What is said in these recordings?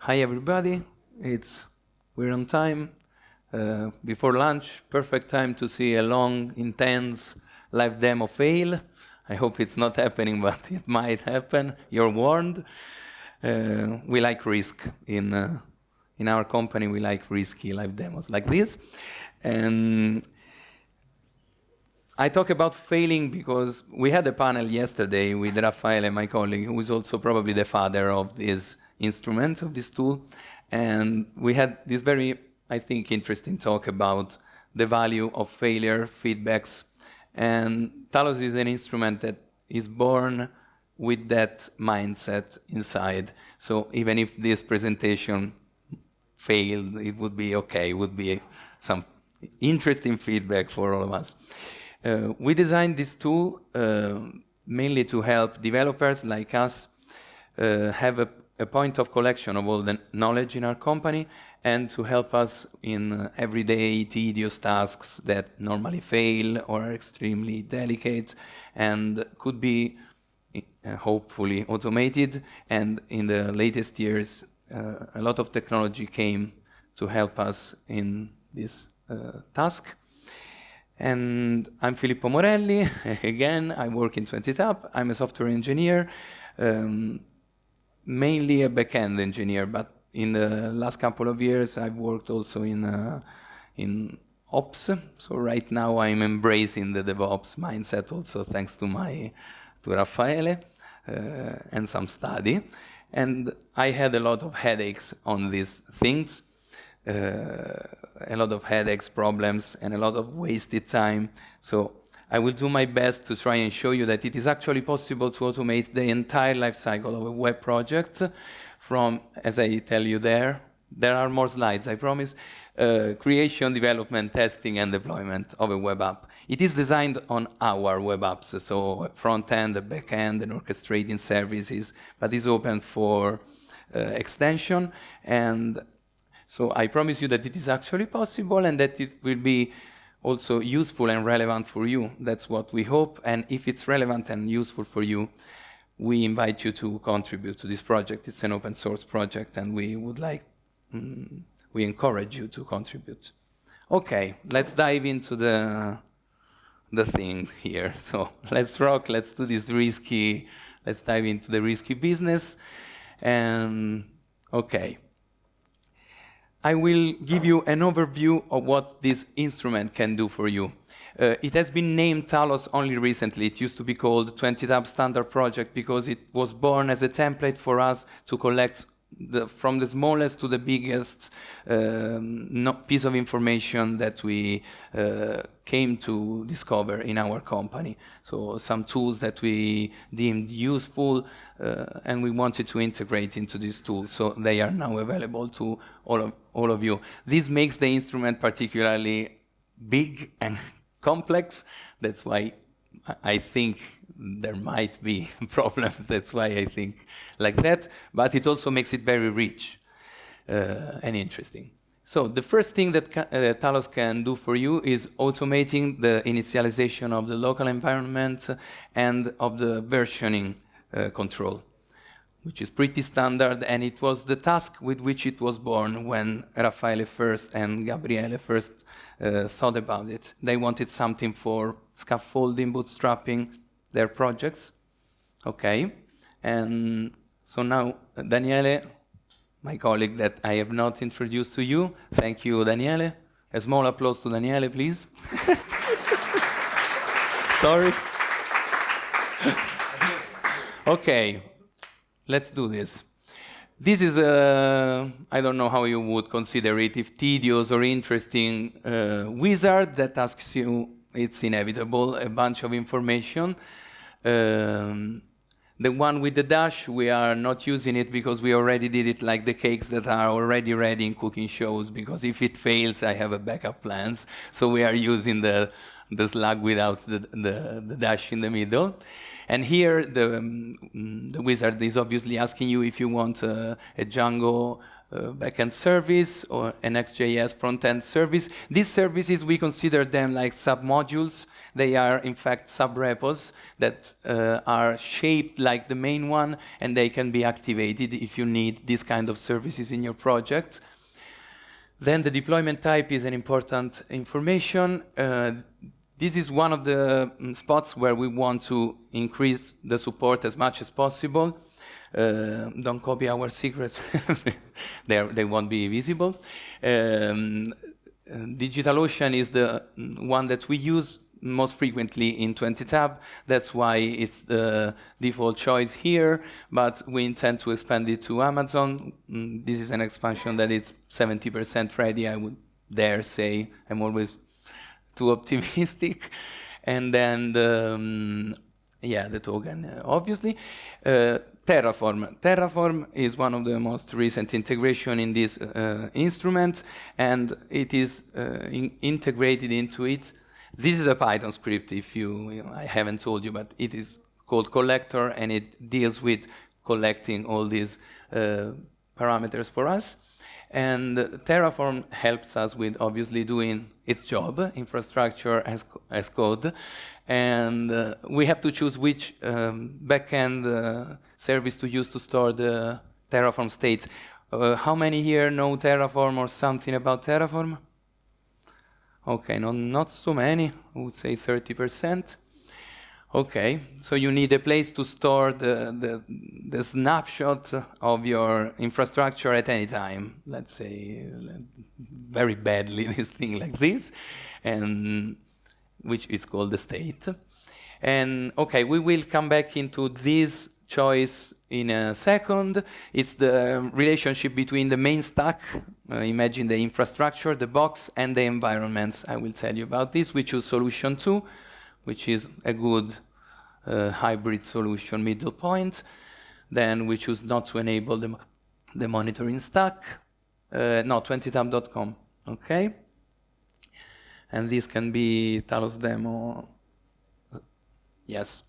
Hi everybody, we're on time. Before lunch, perfect time to see a long, intense live demo fail. I hope it's not happening, but it might happen. You're warned. We like risk in our company. We like risky live demos like this. And I talk about failing because we had a panel yesterday with Raffaele, my colleague, who is also probably the father of this instrument, of this tool. And we had this very, I think, interesting talk about the value of failure, feedbacks. And Talos is an instrument that is born with that mindset inside. So even if this presentation failed, it would be okay. It would be some interesting feedback for all of us. We designed this tool mainly to help developers like us have a point of collection of all the knowledge in our company and to help us in everyday tedious tasks that normally fail or are extremely delicate and could be hopefully automated. And in the latest years, a lot of technology came to help us in this task. And I'm Filippo Morelli. Again, I work in 20TAP. I'm a software engineer, mainly a backend engineer, but in the last couple of years, I've worked also in ops. So right now, I'm embracing the DevOps mindset also thanks to Raffaele and some study. And I had a lot of headaches on these things. A lot of headaches, problems, and a lot of wasted time. So I will do my best to try and show you that it is actually possible to automate the entire life cycle of a web project from, as I tell you there are more slides, I promise, creation, development, testing, and deployment of a web app. It is designed on our web apps, so front end, back end, and orchestrating services, but is open for extension. And so I promise you that it is actually possible and that it will be also useful and relevant for you. That's what we hope. And if it's relevant and useful for you, we invite you to contribute to this project. It's an open source project and we encourage you to contribute. Okay, let's dive into the thing here. So let's rock, let's do this let's dive into the risky business. And okay. I will give you an overview of what this instrument can do for you. It has been named Talos only recently. It used to be called 20TAP Standard Project because it was born as a template for us to collect from the smallest to the biggest piece of information that we came to discover in our company. So some tools that we deemed useful and we wanted to integrate into these tools. So they are now available to all of you. This makes the instrument particularly big and complex. That's why I think there might be problems. That's why I think like that. But it also makes it very rich and interesting. So the first thing that Talos can do for you is automating the initialization of the local environment and of the versioning control, which is pretty standard. And it was the task with which it was born when Raffaele first and Gabriele first thought about it. They wanted something for scaffolding, bootstrapping their projects. Okay. And so now Daniele, my colleague that I have not introduced to you. Thank you, Daniele. A small applause to Daniele, please. Sorry. Okay, let's do this. This is I don't know how you would consider it, if tedious or interesting wizard that asks you, it's inevitable, a bunch of information. The one with the dash, we are not using it because we already did it like the cakes that are already ready in cooking shows, because if it fails, I have a backup plans. So we are using the slug without the dash in the middle. And here, the wizard is obviously asking you if you want a Django backend service or an Next.js front-end service. These services, we consider them like sub-modules. They are, in fact, sub-repos that are shaped like the main one, and they can be activated if you need this kind of services in your project. Then the deployment type is an important information. This is one of the spots where we want to increase the support as much as possible. Don't copy our secrets. They won't be visible. DigitalOcean is the one that we use most frequently in 20 tab. That's why it's the default choice here, but we intend to expand it to Amazon. This is an expansion that is 70% ready, I would dare say. I'm always too optimistic. And then the token, obviously. Terraform. Terraform is one of the most recent integration in this instrument, and it is integrated into it. This is a Python script, I haven't told you, but it is called collector, and it deals with collecting all these parameters for us. And Terraform helps us with obviously doing its job, infrastructure as code. And we have to choose which backend service to use to store the Terraform states. How many here know Terraform or something about Terraform? Okay, not so many, I would say 30%. Okay, so you need a place to store the snapshot of your infrastructure at any time. Let's say very badly this thing like this, and which is called the state. And okay, we will come back into this choice in a second. It's the relationship between the main stack, imagine the infrastructure, the box, and the environments. I will tell you about this. We choose solution 2, which is a good hybrid solution middle point. Then we choose not to enable the monitoring stack. No, 20tab.com, okay? And this can be Talos demo. Yes.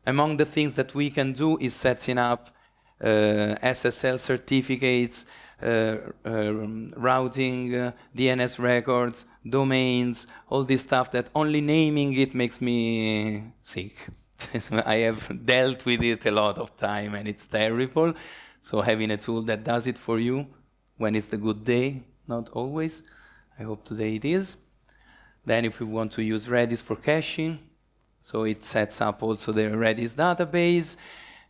Among the things that we can do is setting up SSL certificates, routing, DNS records, domains, all this stuff that only naming it makes me sick. I have dealt with it a lot of time and it's terrible. So having a tool that does it for you when it's the good day, not always. I hope today it is. Then if we want to use Redis for caching, so it sets up also the Redis database.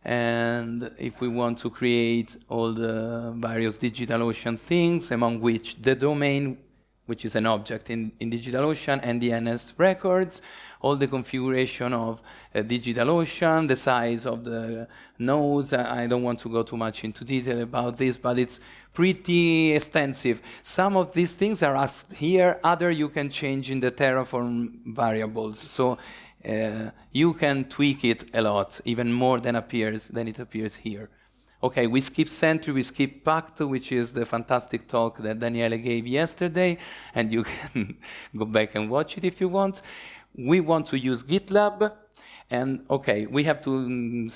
And if we want to create all the various DigitalOcean things, among which the domain, which is an object in DigitalOcean, and DNS records, all the configuration of DigitalOcean, the size of the nodes. I don't want to go too much into detail about this, but it's pretty extensive. Some of these things are asked here, other you can change in the Terraform variables. So you can tweak it a lot, even more than it appears here. Okay, we skip Sentry, we skip Pact, which is the fantastic talk that Daniele gave yesterday, and you can go back and watch it if you want. We want to use GitLab, and okay, we have to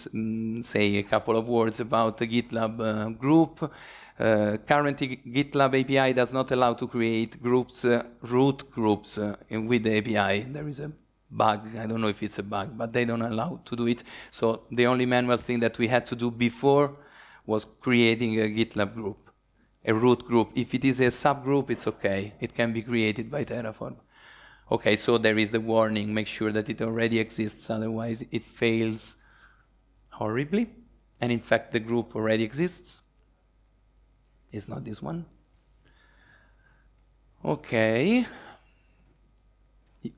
say a couple of words about the GitLab group. Currently, GitLab API does not allow to create groups, root groups with the API. There is a bug, I don't know if it's a bug, but they don't allow to do it. So the only manual thing that we had to do before was creating a GitLab group, a root group. If it is a subgroup, it's okay. It can be created by Terraform. Okay, so there is the warning. Make sure that it already exists, otherwise it fails horribly. And in fact, the group already exists. It's not this one. Okay.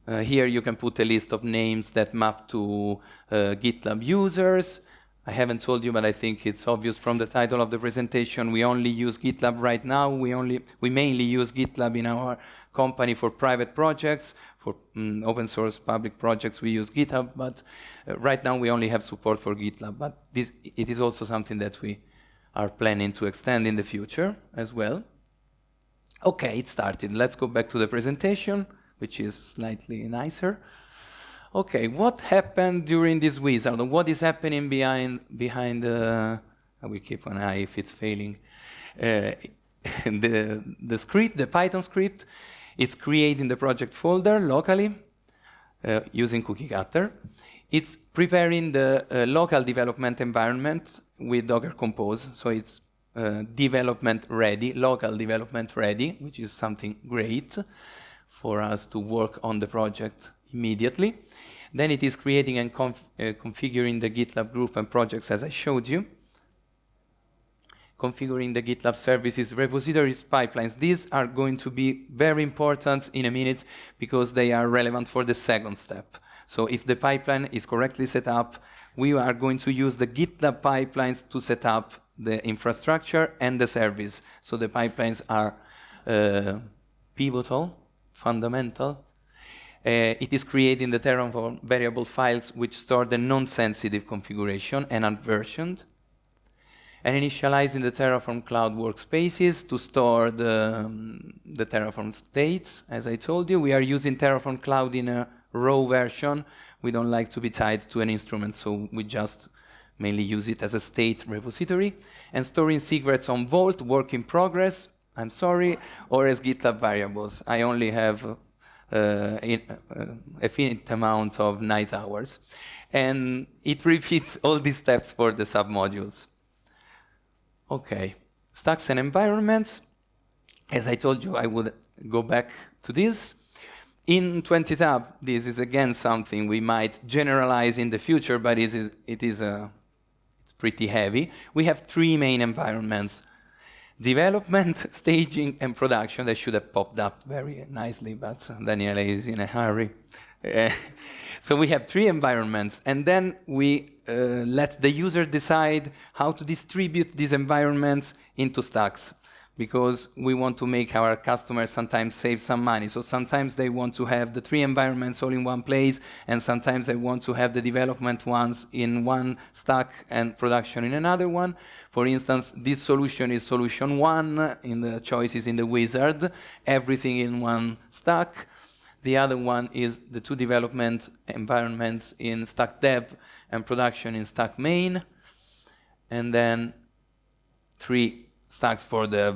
Here you can put a list of names that map to GitLab users. I haven't told you, but I think it's obvious from the title of the presentation. We only use GitLab right now. We mainly use GitLab in our company for private projects. For open source public projects, we use GitHub, but right now we only have support for GitLab. But it is also something that we are planning to extend in the future as well. Okay, it started. Let's go back to the presentation, which is slightly nicer. Okay, what happened during this wizard? What is happening behind the... I will keep an eye if it's failing. the script, the Python script, it's creating the project folder locally using cookiecutter. It's preparing the local development environment with Docker Compose, so it's development ready, local development ready, which is something great for us to work on the project immediately. Then it is creating and configuring the GitLab group and projects as I showed you. Configuring the GitLab services, repositories, pipelines. These are going to be very important in a minute because they are relevant for the second step. So if the pipeline is correctly set up, we are going to use the GitLab pipelines to set up the infrastructure and the service. So the pipelines are pivotal, fundamental. It is creating the Terraform variable files which store the non-sensitive configuration and unversioned. And initializing the Terraform Cloud workspaces to store the Terraform states. As I told you, we are using Terraform Cloud in a raw version. We don't like to be tied to an instrument, so we just mainly use it as a state repository. And storing secrets on Vault, work in progress, I'm sorry, or as GitLab variables. I only have a finite amount of night hours. And it repeats all these steps for the submodules. Okay, stacks and environments. As I told you, I would go back to this. In 20 tab, this is again something we might generalize in the future, but it's pretty heavy. We have three main environments: development, staging, and production. They should have popped up very nicely, but Daniele is in a hurry. So we have three environments, and then we let the user decide how to distribute these environments into stacks, because we want to make our customers sometimes save some money. So sometimes they want to have the three environments all in one place, and sometimes they want to have the development ones in one stack and production in another one. For instance, this solution is solution one, in the choices in the wizard, everything in one stack. The other one is the two development environments in stack dev and production in stack main. And then three stacks for the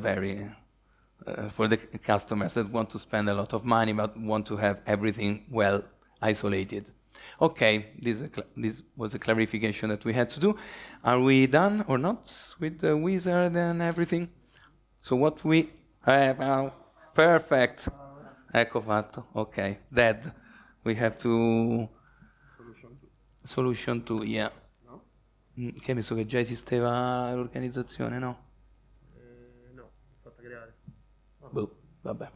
for the customers that want to spend a lot of money but want to have everything well isolated. Okay, this was a clarification that we had to do. Are we done or not with the wizard and everything? So what we have now, perfect. Ecco fatto, ok, dead. We have to... Solution 2, yeah. No? Che hai messo che già esisteva l'organizzazione, no? No, fatta creare. Boh, vabbè.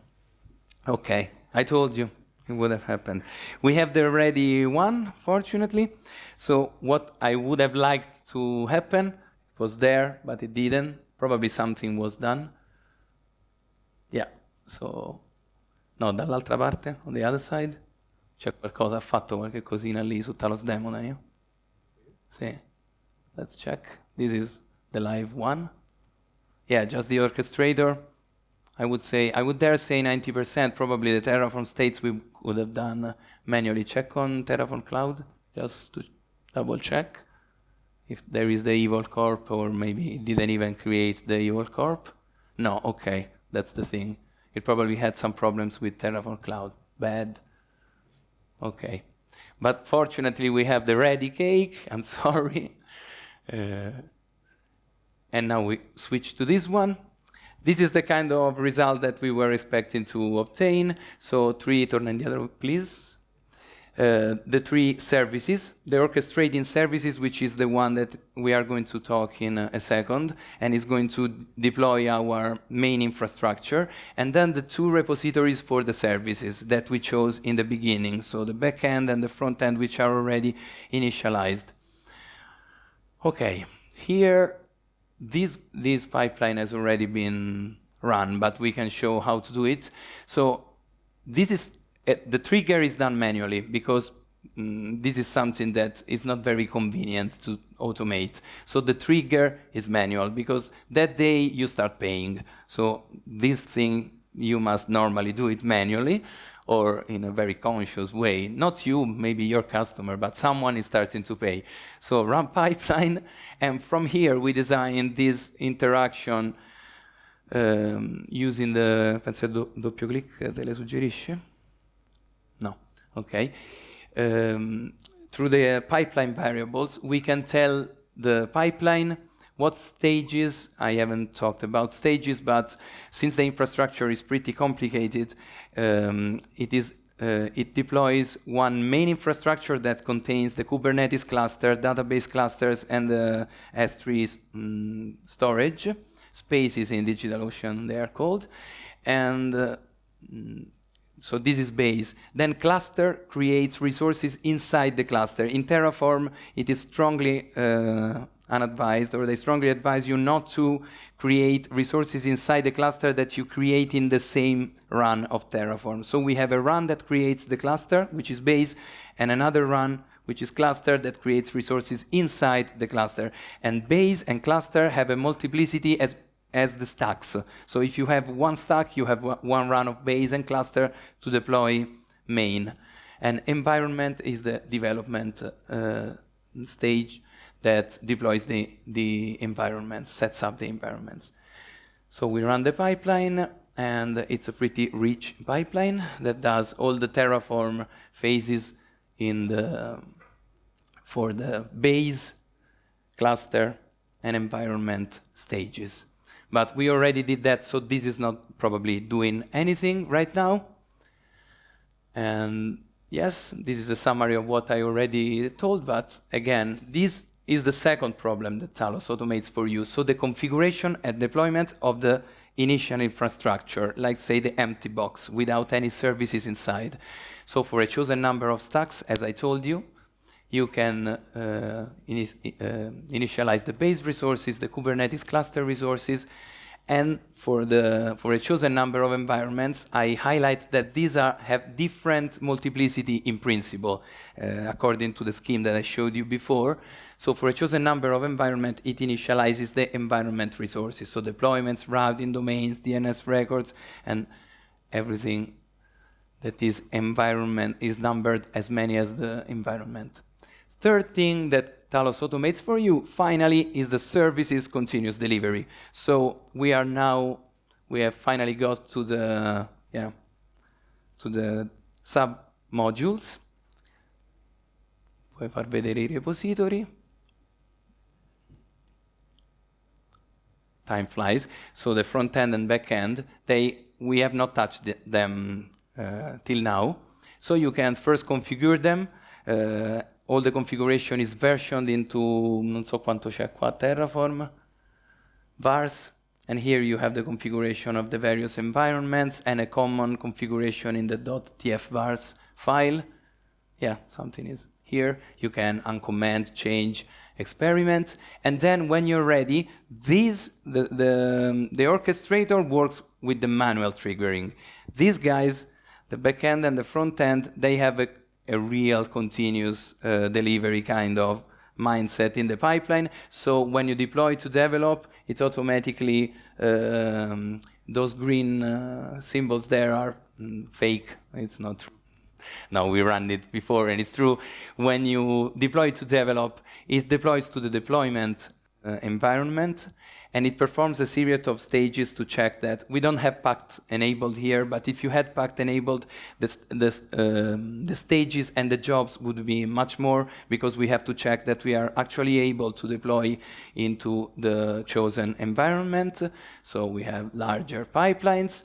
Ok, I told you it would have happened. We have the ready one, fortunately. So what I would have liked to happen was there, but it didn't. Probably something was done. Yeah, so... No, dall'altra parte, on the other side, c'è qualcosa, ha fatto qualche cosina lì su Talos Demo, Daniel? Sì. Let's check. This is the live one. Yeah, just the orchestrator. I would dare say 90%. Probably the Terraform states we could have done manually. Check on Terraform Cloud, just to double check if there is the evil corp, or maybe it didn't even create the evil corp. No, okay, that's the thing. It probably had some problems with Terraform Cloud. Bad. Okay. But fortunately, we have the ready cake. I'm sorry. And now we switch to this one. This is the kind of result that we were expecting to obtain. So turn indietro, please. The three services, the orchestrating services, which is the one that we are going to talk in a second, and is going to deploy our main infrastructure, and then the two repositories for the services that we chose in the beginning, so the backend and the front end, which are already initialized. Okay, here, this pipeline has already been run, but we can show how to do it. So this is the trigger is done manually because this is something that is not very convenient to automate. So the trigger is manual because that day you start paying. So this thing, you must normally do it manually or in a very conscious way. Not you, maybe your customer, but someone is starting to pay. So run pipeline, and from here we design this interaction using the, penso doppio clic te le suggerisce? No, okay. Through the pipeline variables, we can tell the pipeline what stages. I haven't talked about stages, but since the infrastructure is pretty complicated, it deploys one main infrastructure that contains the Kubernetes cluster, database clusters, and the S3 storage spaces in DigitalOcean, they are called. And so this is base. Then cluster creates resources inside the cluster. In Terraform, it is strongly unadvised, or they strongly advise you not to create resources inside the cluster that you create in the same run of Terraform. So we have a run that creates the cluster, which is base, and another run, which is cluster, that creates resources inside the cluster. And base and cluster have a multiplicity as the stacks. So if you have one stack, you have one run of base and cluster to deploy main. And environment is the development stage that deploys the environments, sets up the environments. So we run the pipeline, and it's a pretty rich pipeline that does all the Terraform phases for the base, cluster, and environment stages. But we already did that, so this is not probably doing anything right now. And yes, this is a summary of what I already told, but again, this is the second problem that Talos automates for you. So the configuration and deployment of the initial infrastructure, like say the empty box without any services inside. So for a chosen number of stacks, as I told you, you can initialize the base resources, the Kubernetes cluster resources, and for a chosen number of environments, I highlight that these have different multiplicity in principle, according to the scheme that I showed you before. So for a chosen number of environment, it initializes the environment resources, so deployments, routing, domains, DNS records, and everything that is environment is numbered as many as the environment. Third thing that Talos automates for you, finally, is the services continuous delivery. So we have finally got to the sub-modules. Puoi far vedere I repository. Time flies. So the front end and back end, we have not touched them till now. So you can first configure them. All the configuration is versioned into, non so quanto c'è qua, Terraform, vars, and here you have the configuration of the various environments and a common configuration in the .tfvars file. Yeah, something is here. You can uncomment, change, experiment, and then when you're ready, the orchestrator works with the manual triggering. These guys, the backend and the front end, they have a real continuous delivery kind of mindset in the pipeline. So when you deploy to develop, it automatically, those green symbols there are fake. It's not true. No, we ran it before and it's true. When you deploy to develop, it deploys to the deployment environment, and it performs a series of stages to check that. We don't have pact enabled here, but if you had pact enabled, the stages and the jobs would be much more, because we have to check that we are actually able to deploy into the chosen environment. So we have larger pipelines.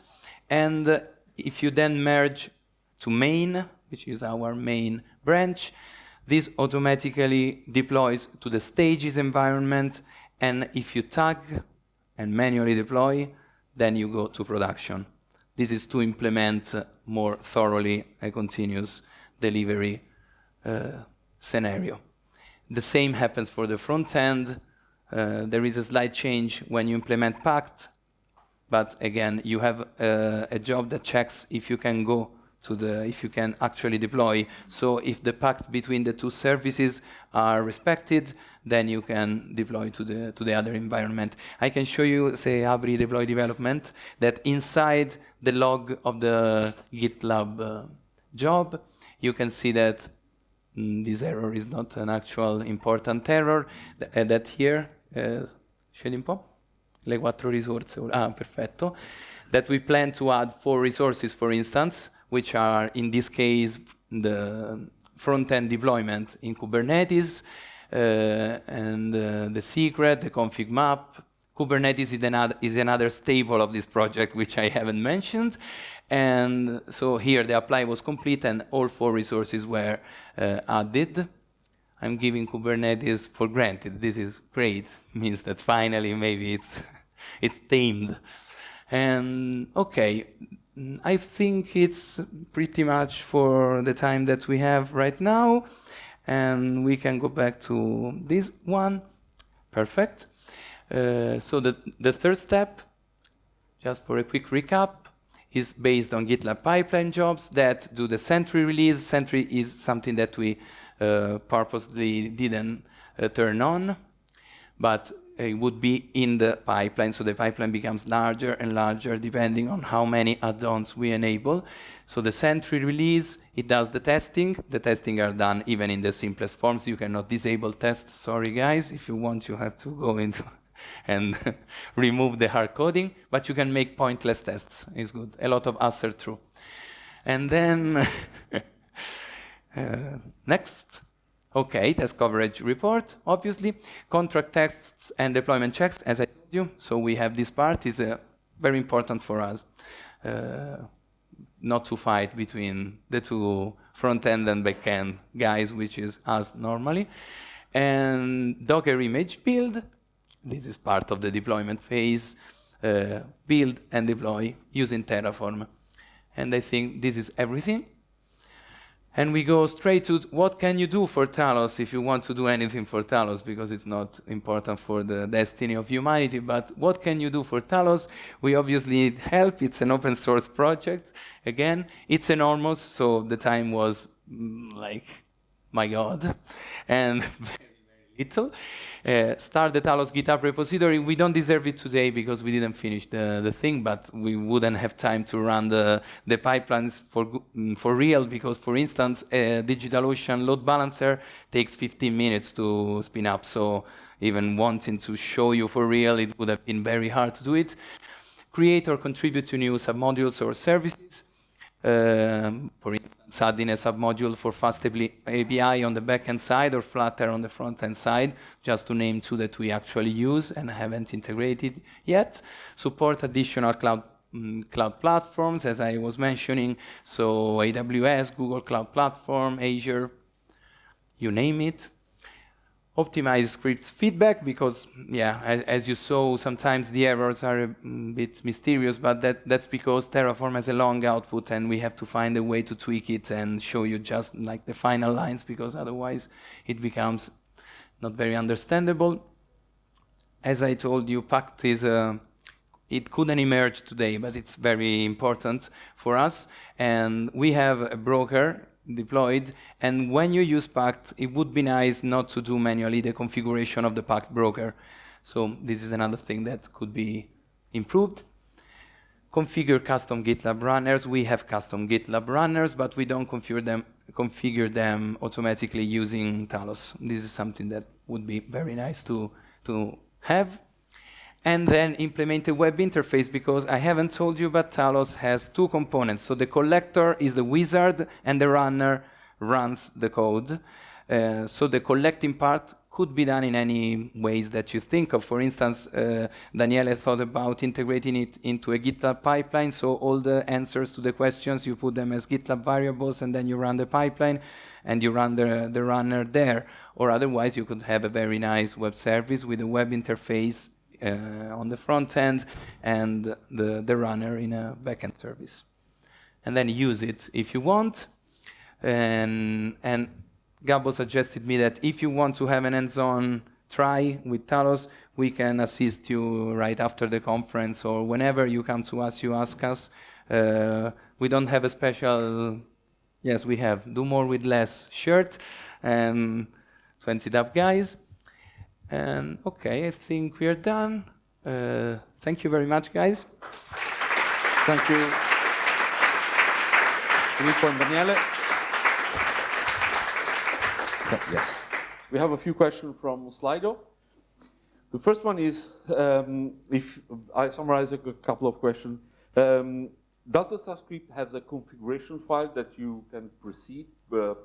And if you then merge to main, which is our main branch, this automatically deploys to the stages environment, and if you tag and manually deploy, then you go to production. This is to implement more thoroughly a continuous delivery scenario. The same happens for the front end. There is a slight change when you implement pact, but again, you have a job that checks if you can go if you can actually deploy. So if the pact between the two services are respected, then you can deploy to the other environment. I can show you, say, Abri deploy development, that inside the log of the GitLab job, you can see that this error is not an actual important error, that here, scegli un po'. le 4 risorse. Ah, perfetto. That we plan to add 4 resources, for instance, which are, in this case, the front-end deployment in Kubernetes, and the secret, the config map. Kubernetes is another staple of this project, which I haven't mentioned. And so here the apply was complete and all 4 resources were added. I'm giving Kubernetes for granted. This is great. Means that finally maybe it's tamed. And okay, I think it's pretty much for the time that we have right now. And we can go back to this one. Perfect. So the third step, just for a quick recap, is based on GitLab pipeline jobs that do the Sentry release. Sentry is something that we purposely didn't turn on, but it would be in the pipeline, so the pipeline becomes larger and larger depending on how many add-ons we enable. So the Sentry release, it does the testing. The testing are done even in the simplest forms. You cannot disable tests, sorry guys. If you want, you have to go into and remove the hard coding, but you can make pointless tests. It's good. A lot of us are true. And then next. Okay, test coverage report, obviously. Contract tests and deployment checks, as I told you. So we have this part, is very important for us. Not to fight between the two front-end and back-end guys, which is us normally. And Docker image build. This is part of the deployment phase. Build and deploy using Terraform. And I think this is everything. And we go straight to what can you do for Talos if you want to do anything for Talos, because it's not important for the destiny of humanity, but what can you do for Talos? We obviously need help. It's an open source project. Again, it's enormous, so the time was like, my God, and very little. Start the Talos GitHub repository. We don't deserve it today because we didn't finish the thing, but we wouldn't have time to run the pipelines for real, because, for instance, a DigitalOcean load balancer takes 15 minutes to spin up. So even wanting to show you for real, it would have been very hard to do it. Create or contribute to new submodules or services. For instance, adding a submodule for Fast API on the backend side or Flutter on the front-end side, just to name 2 that we actually use and haven't integrated yet. Support additional cloud platforms, as I was mentioning, so AWS, Google Cloud Platform, Azure, you name it. Optimize scripts feedback, because, yeah, as you saw, sometimes the errors are a bit mysterious, but that's because Terraform has a long output and we have to find a way to tweak it and show you just like the final lines, because otherwise it becomes not very understandable. As I told you, Pact is it couldn't emerge today, but it's very important for us. And we have a broker deployed, and when you use Pact, it would be nice not to do manually the configuration of the Pact broker. So this is another thing that could be improved. Configure custom GitLab runners. We have custom GitLab runners, but we don't configure them automatically using Talos. This is something that would be very nice to have. And then implement a web interface, because I haven't told you, but Talos has 2 components. So the collector is the wizard, and the runner runs the code. So the collecting part could be done in any ways that you think of. For instance, Daniele thought about integrating it into a GitLab pipeline, so all the answers to the questions, you put them as GitLab variables, and then you run the pipeline, and you run the runner there. Or otherwise, you could have a very nice web service with a web interface on the front end and the runner in a backend service. And then use it if you want. And Gabbo suggested me that if you want to have an hands-on try with Talos, we can assist you right after the conference, or whenever you come to us, you ask us. We don't have a special, yes, we have do more with less shirt and 20 dub guys. And okay, I think we are done. Thank you very much, guys. Thank you, Filippo and Daniele. Yes. We have a few questions from Slido. The first one is, if I summarize a couple of questions, does the script have a configuration file that you can proceed to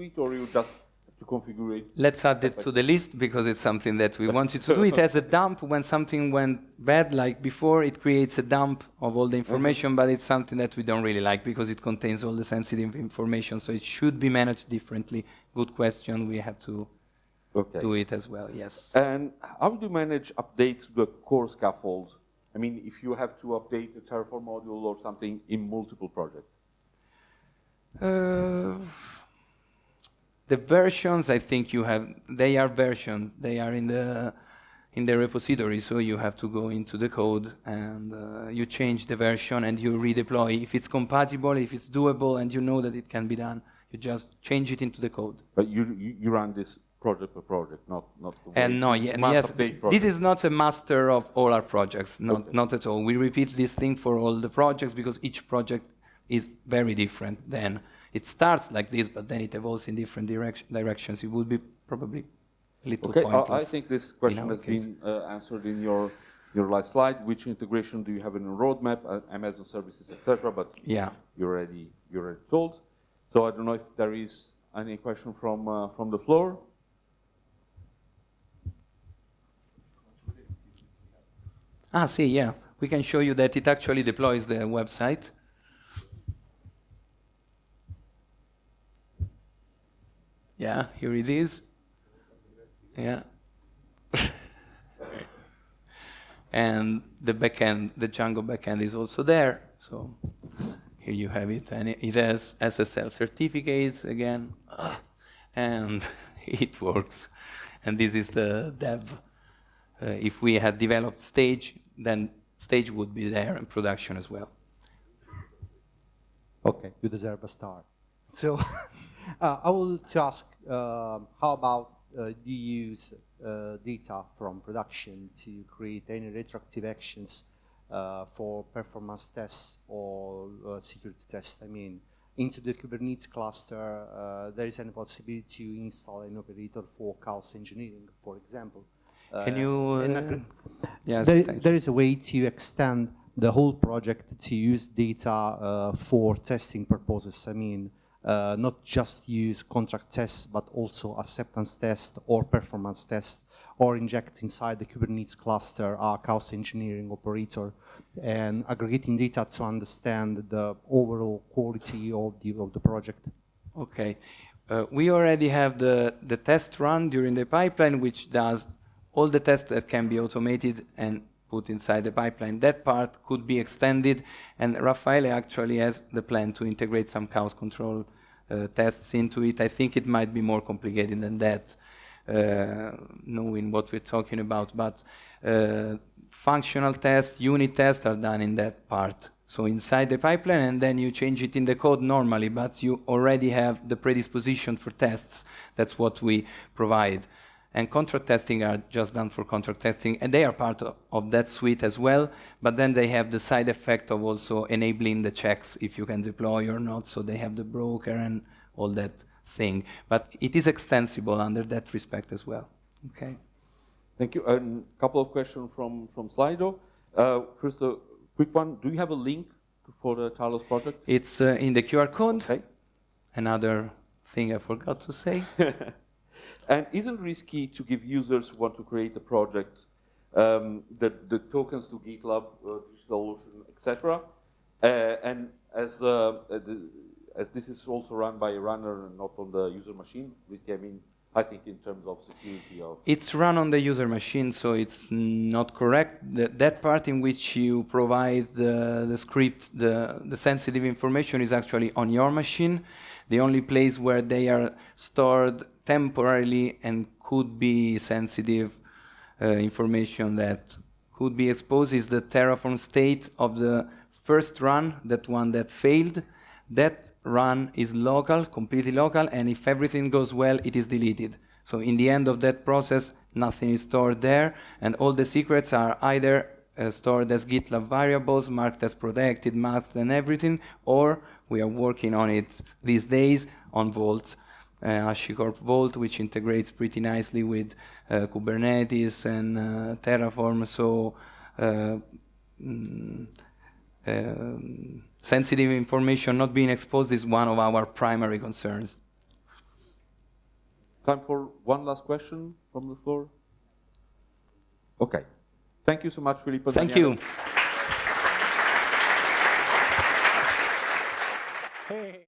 it, or you just have to configure it? Let's add it to the list because it's something that we wanted to do. It has a dump when something went bad, like before, it creates a dump of all the information, but it's something that we don't really like because it contains all the sensitive information, so it should be managed differently. Good question, we have to do it as well, yes. And how do you manage updates to the core scaffold? I mean, if you have to update a Terraform module or something in multiple projects? The versions, I think you have, they are versioned. They are in the repository, so you have to go into the code and you change the version and you redeploy. If it's compatible, if it's doable, and you know that it can be done, you just change it into the code. But you run this project per project, not the way And no, yes, this is not a master of all our projects, not at all. We repeat this thing for all the projects because each project is very different. Then it starts like this, but then it evolves in different directions. It would be probably a little pointless. I think this question has been answered in your last slide. Which integration do you have in a roadmap, Amazon services, etc.? But yeah, you already told. So I don't know if there is any question from the floor. See, yeah, we can show you that it actually deploys the website. Yeah, here it is. Yeah. And the backend, the Django backend is also there. So here you have it, and it has SSL certificates again, and it works. And this is the dev. If we had developed stage, then stage would be there in production as well. Okay, you deserve a star. So I would to ask, how about do you use data from production to create any retroactive actions for performance tests or security tests? I mean, into the Kubernetes cluster, there is any possibility to install an operator for chaos engineering, for example. Can you? Yes, there is a way to extend the whole project to use data for testing purposes. I mean, not just use contract tests, but also acceptance tests or performance tests, or inject inside the Kubernetes cluster a chaos engineering operator and aggregating data to understand the overall quality of the project. Okay. We already have the test run during the pipeline, which does all the tests that can be automated and put inside the pipeline. That part could be extended, and Raffaele actually has the plan to integrate some chaos control tests into it. I think it might be more complicated than that, knowing what we're talking about, but functional tests, unit tests are done in that part. So inside the pipeline, and then you change it in the code normally, but you already have the predisposition for tests. That's what we provide. And contract testing are just done for contract testing, and they are part of that suite as well, but then they have the side effect of also enabling the checks if you can deploy or not, so they have the broker and all that thing. But it is extensible under that respect as well. Okay. Thank you. A couple of questions from Slido. First, a quick one. Do you have a link for the Talos project? It's in the QR code. Okay. Another thing I forgot to say. And isn't it risky to give users who want to create a project the tokens to GitLab, DigitalOcean, etc. And as this is also run by a runner and not on the user machine, risky, I mean, I think in terms of security of... It's run on the user machine, so it's not correct. That part in which you provide the script, the sensitive information is actually on your machine. The only place where they are stored temporarily and could be sensitive information that could be exposed is the Terraform state of the first run, that one that failed. That run is local, completely local, and if everything goes well, it is deleted. So in the end of that process, nothing is stored there, and all the secrets are either stored as GitLab variables, marked as protected, masked and everything, or we are working on it these days on Vault HashiCorp Vault, which integrates pretty nicely with Kubernetes and Terraform. So sensitive information not being exposed is one of our primary concerns. Time for one last question from the floor. Okay. Thank you so much, Filippo. Thank Daniele. you. Hey.